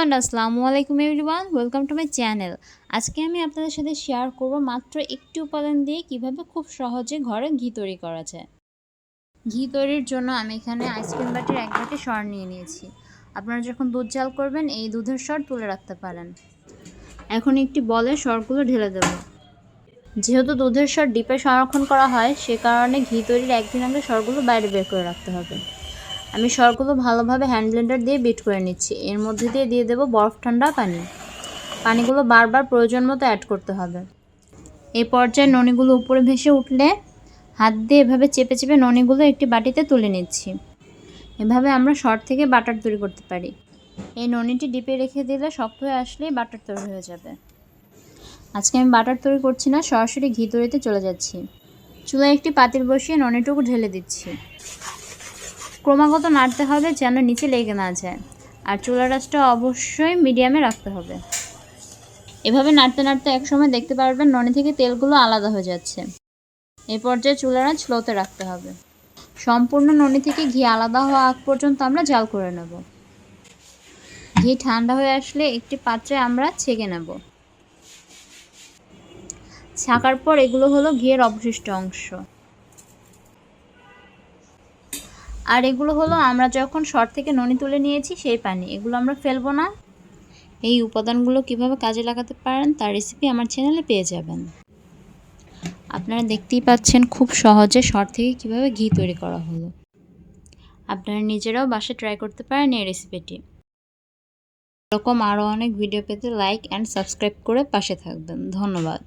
And আসসালামু আলাইকুম everyone, welcome to my channel. আজকে আমি আপনাদের সাথে শেয়ার করব মাত্র একটি উপাদান দিয়ে কিভাবে খুব সহজে ঘরে ঘি তৈরি করা যায়। ঘি তৈরির জন্য আমি এখানে আইসক্রিম বাটির এক বাটি সর নিয়ে নিয়েছি। আপনারা যখন দুধ জাল করবেন এই দুধের সর তুলে রাখতে পারেন। এখন একটি বলে সরগুলো ঢেলে দেব। যেহেতু দুধের সর ডিপে সংরক্ষণ করা হয় সে কারণে ঘি তৈরির একদিন আগে সরগুলো বাইরে বের করে রাখতে হবে। আমি সরগুলো ভালোভাবে হ্যান্ড ব্লেন্ডার দিয়ে বিট করে নিচ্ছি। এর মধ্যে দিয়ে দেব বরফ ঠান্ডা পানি। পানিগুলো বারবার প্রয়োজন মতো অ্যাড করতে হবে। এই পর্যায়ে ননিগুলো উপরে ভেসে উঠলে হাত দিয়ে এভাবে চেপে চেপে ননিগুলো একটি বাটিতে তুলে নিচ্ছি। এভাবে আমরা সর থেকে বাটার তৈরি করতে পারি। এই ননিটি ডিপে রেখে দিলে শক্ত হয়ে আসলেই বাটার তৈরি হয়ে যাবে। আজকে আমি বাটার তৈরি করছি না, সরাসরি ঘি তৈরিতে চলে যাচ্ছি। চুলায় একটি পাতিল বসিয়ে ননিটুকু ঢেলে দিচ্ছি। ক্রমাগত নাড়তে হবে যেন নিচে লেগে না যায়, আর চুলার আঁচটা অবশ্যই মিডিয়ামে রাখতে হবে। এভাবে নাড়তে নাড়তে একসময় দেখতে পারবেন ননি থেকে তেলগুলো আলাদা হয়ে যাচ্ছে। এই পর্যায়ে চুলার আঁচ স্লোতে রাখতে হবে। সম্পূর্ণ ননি থেকে ঘি আলাদা হওয়া আগ পর্যন্ত আমরা জাল করে নেব। ঘি ঠান্ডা হয়ে আসলে একটি পাত্রে আমরা ছেঁকে নেব। ছাকার পর এগুলো হলো ঘিয়ের অবশিষ্ট অংশ। আর এগুলো হলো আমরা যখন সর থেকে ননি তুলে নিয়েছি সেই পানি। এগুলো আমরা ফেলবো না। এই উপাদানগুলো কিভাবে কাজে লাগাতে পারেন তার রেসিপি আমার চ্যানেলে পেয়ে যাবেন। আপনারা দেখতেই পাচ্ছেন খুব সহজে সর থেকে কিভাবে ঘি তৈরি করা হলো। আপনারা নিজেরাও বাসায় ট্রাই করতে পারেন এই রেসিপিটি। এরকম আরও অনেক ভিডিও পেতে লাইক অ্যান্ড সাবস্ক্রাইব করে পাশে থাকবেন। ধন্যবাদ।